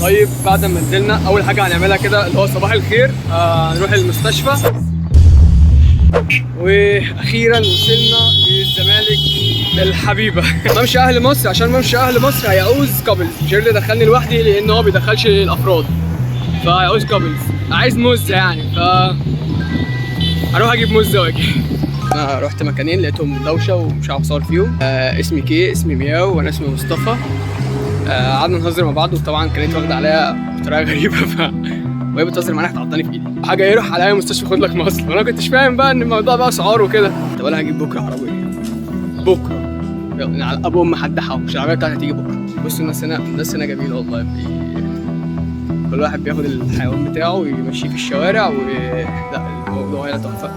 طيب بعد ما نزلنا اول حاجه هنعملها كده اللي هو صباح الخير، نروح المستشفى. واخيرا وصلنا للزمالك الحبيبه. ممشى اهل مصر، عشان ممشى اهل مصر هيعوز كابلز، مش هيرضى يدخلني لوحدي لان هو بيدخلش الافراد، فهيعوز كابلز. عايز موزه يعني، هروح اجيب موزه واجي. انا رحت مكانين لقيتهم دوشه ومش عارف اصور فيهم. اسمي كي، اسمي مياو، وانا اسمي مصطفى. قعدنا نهزر مع بعض، وطبعا كانت واخده عليا بطريقه غريبه وهي بتهزر معايا هتعضني في ايدي. حاجه يروح عليا مستشفى خد لك مصل، وانا كنتش فاهم بقى ان الموضوع بقى اسعار وكده. طب انا هجيب بكره عربيه، بكره يعني على ابو ام حد حوش، العربيه بتاعتي هتيجي بكره. بصوا الناس هنا جميله والله. كل واحد بياخد الحيوان بتاعه ويمشيه في الشوارع لا الموضوع هنا تحفه.